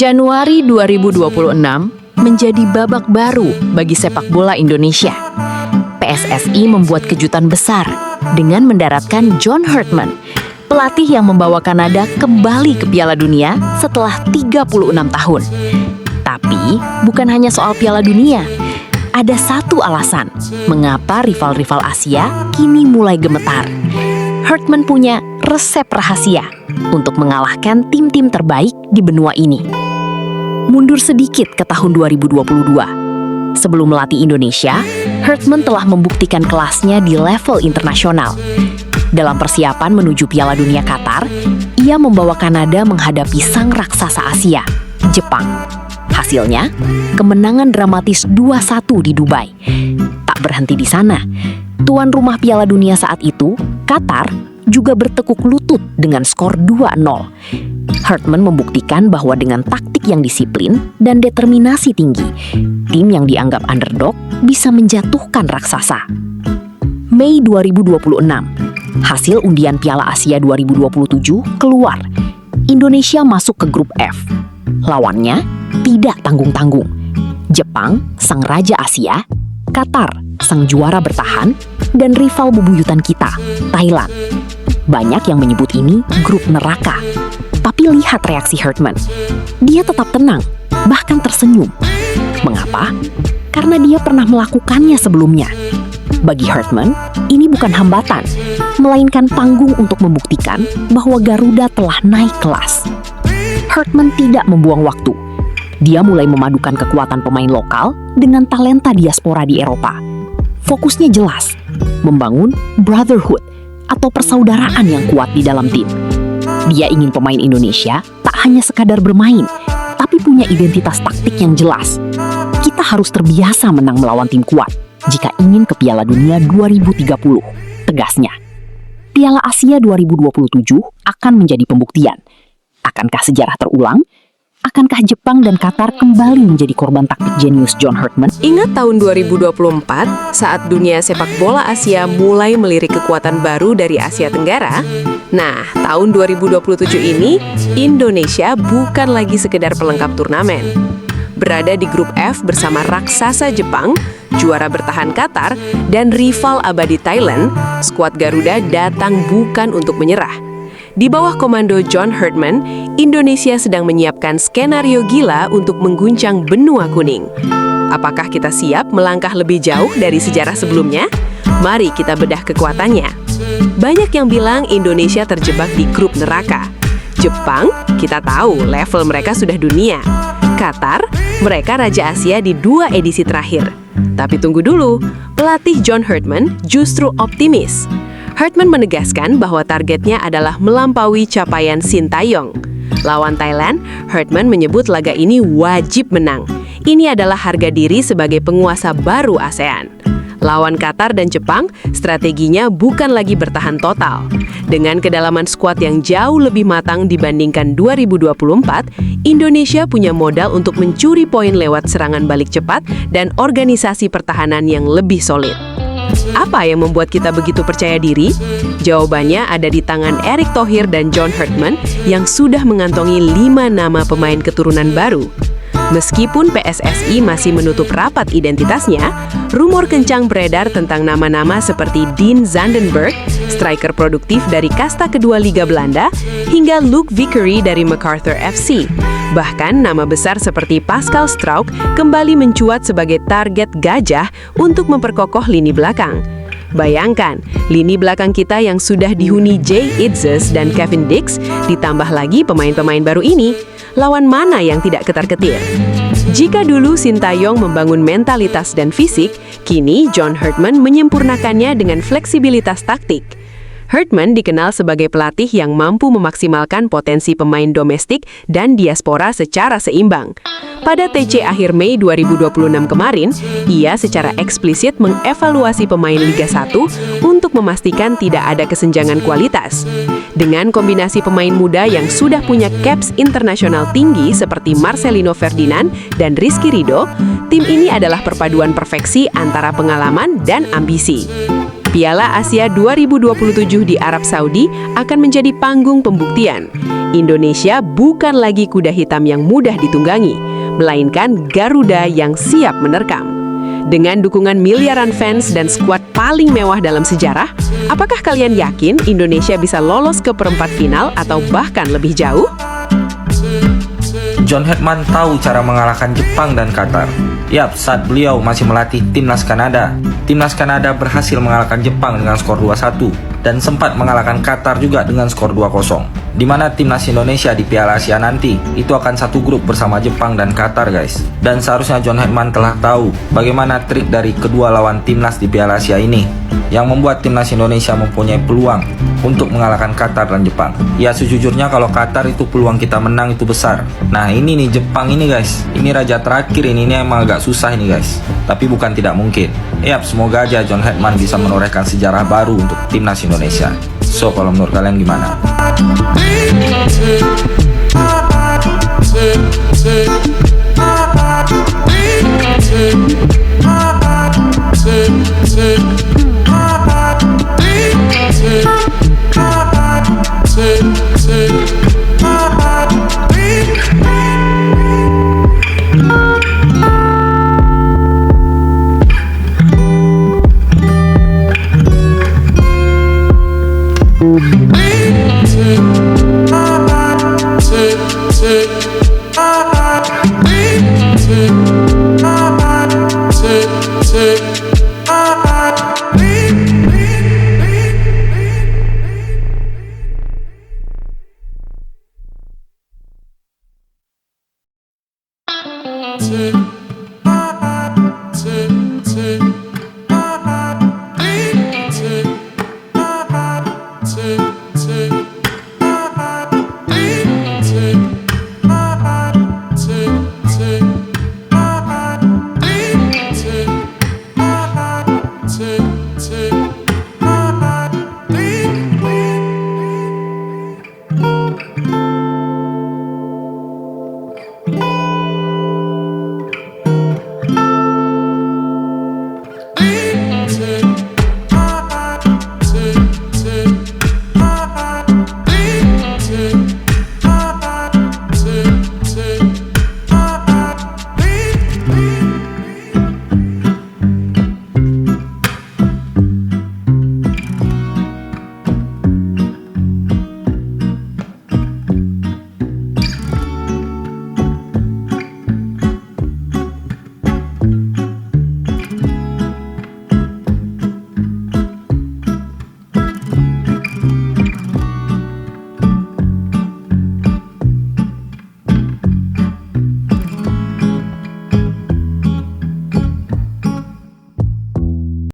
Januari 2026 menjadi babak baru bagi sepak bola Indonesia. PSSI membuat kejutan besar dengan mendaratkan John Herdman, pelatih yang membawa Kanada kembali ke Piala Dunia setelah 36 tahun. Tapi bukan hanya soal Piala Dunia. Ada satu alasan mengapa rival-rival Asia kini mulai gemetar. Herdman punya resep rahasia untuk mengalahkan tim-tim terbaik di benua ini. Mundur sedikit ke tahun 2022. Sebelum melatih Indonesia, Herdman telah membuktikan kelasnya di level internasional. Dalam persiapan menuju Piala Dunia Qatar, ia membawa Kanada menghadapi sang raksasa Asia, Jepang. Hasilnya, kemenangan dramatis 2-1 di Dubai. Tak berhenti di sana. Tuan rumah Piala Dunia saat itu, Qatar, juga bertekuk lutut dengan skor 2-0. Herdman membuktikan bahwa dengan taktik yang disiplin dan determinasi tinggi, tim yang dianggap underdog bisa menjatuhkan raksasa. Mei 2026, hasil undian Piala Asia 2027 keluar. Indonesia masuk ke grup F. Lawannya tidak tanggung-tanggung. Jepang, sang raja Asia, Qatar, sang juara bertahan, dan rival bebuyutan kita, Thailand. Banyak yang menyebut ini grup neraka. Tapi lihat reaksi Herdman. Dia tetap tenang, bahkan tersenyum. Mengapa? Karena dia pernah melakukannya sebelumnya. Bagi Herdman, ini bukan hambatan, melainkan panggung untuk membuktikan bahwa Garuda telah naik kelas. Herdman tidak membuang waktu. Dia mulai memadukan kekuatan pemain lokal dengan talenta diaspora di Eropa. Fokusnya jelas, membangun brotherhood atau persaudaraan yang kuat di dalam tim. Dia ingin pemain Indonesia tak hanya sekadar bermain, tapi punya identitas taktik yang jelas. Kita harus terbiasa menang melawan tim kuat jika ingin ke Piala Dunia 2030, tegasnya. Piala Asia 2027 akan menjadi pembuktian. Akankah sejarah terulang? Akankah Jepang dan Qatar kembali menjadi korban taktik jenius John Herdman? Ingat tahun 2024 saat dunia sepak bola Asia mulai melirik kekuatan baru dari Asia Tenggara? Nah, tahun 2027 ini Indonesia bukan lagi sekedar pelengkap turnamen. Berada di grup F bersama raksasa Jepang, juara bertahan Qatar, dan rival abadi Thailand, skuad Garuda datang bukan untuk menyerah. Di bawah komando John Herdman, Indonesia sedang menyiapkan skenario gila untuk mengguncang benua kuning. Apakah kita siap melangkah lebih jauh dari sejarah sebelumnya? Mari kita bedah kekuatannya. Banyak yang bilang Indonesia terjebak di grup neraka. Jepang, kita tahu level mereka sudah dunia. Qatar, mereka Raja Asia di 2 edisi terakhir. Tapi tunggu dulu, pelatih John Herdman justru optimis. Herdman menegaskan bahwa targetnya adalah melampaui capaian Sintayong. Lawan Thailand, Herdman menyebut laga ini wajib menang. Ini adalah harga diri sebagai penguasa baru ASEAN. Lawan Qatar dan Jepang, strateginya bukan lagi bertahan total. Dengan kedalaman skuad yang jauh lebih matang dibandingkan 2024, Indonesia punya modal untuk mencuri poin lewat serangan balik cepat dan organisasi pertahanan yang lebih solid. Apa yang membuat kita begitu percaya diri? Jawabannya ada di tangan Erick Thohir dan John Herdman yang sudah mengantongi 5 nama pemain keturunan baru. Meskipun PSSI masih menutup rapat identitasnya, rumor kencang beredar tentang nama-nama seperti Dean Zandenberg, striker produktif dari kasta kedua Liga Belanda, hingga Luke Vickery dari MacArthur FC. Bahkan nama besar seperti Pascal Struijk kembali mencuat sebagai target gajah untuk memperkokoh lini belakang. Bayangkan, lini belakang kita yang sudah dihuni Jay Itzes dan Kevin Dix, ditambah lagi pemain-pemain baru ini, lawan mana yang tidak ketar-ketir? Jika dulu Sintayong membangun mentalitas dan fisik, kini John Herdman menyempurnakannya dengan fleksibilitas taktik. Herdman dikenal sebagai pelatih yang mampu memaksimalkan potensi pemain domestik dan diaspora secara seimbang. Pada TC akhir Mei 2026 kemarin, ia secara eksplisit mengevaluasi pemain Liga 1 untuk memastikan tidak ada kesenjangan kualitas. Dengan kombinasi pemain muda yang sudah punya caps internasional tinggi seperti Marcelino Ferdinand dan Rizky Ridho, tim ini adalah perpaduan perfeksi antara pengalaman dan ambisi. Piala Asia 2027 di Arab Saudi akan menjadi panggung pembuktian. Indonesia bukan lagi kuda hitam yang mudah ditunggangi, melainkan Garuda yang siap menerkam. Dengan dukungan miliaran fans dan skuad paling mewah dalam sejarah, apakah kalian yakin Indonesia bisa lolos ke perempat final atau bahkan lebih jauh? John Herdman tahu cara mengalahkan Jepang dan Qatar. Yap, saat beliau masih melatih timnas Kanada berhasil mengalahkan Jepang dengan skor 2-1 dan sempat mengalahkan Qatar juga dengan skor 2-0. Di mana timnas Indonesia di Piala Asia nanti itu akan satu grup bersama Jepang dan Qatar, guys. Dan seharusnya John Herdman telah tahu bagaimana trik dari kedua lawan timnas di Piala Asia ini yang membuat timnas Indonesia mempunyai peluang untuk mengalahkan Qatar dan Jepang. Ya, sejujurnya kalau Qatar itu peluang kita menang itu besar. Nah, ini nih Jepang ini, guys. Ini raja terakhir ini emang agak susah ini, guys. Tapi bukan tidak mungkin. Yap, semoga aja John Herdman bisa menorehkan sejarah baru untuk timnas Indonesia. So, kalau menurut kalian gimana? to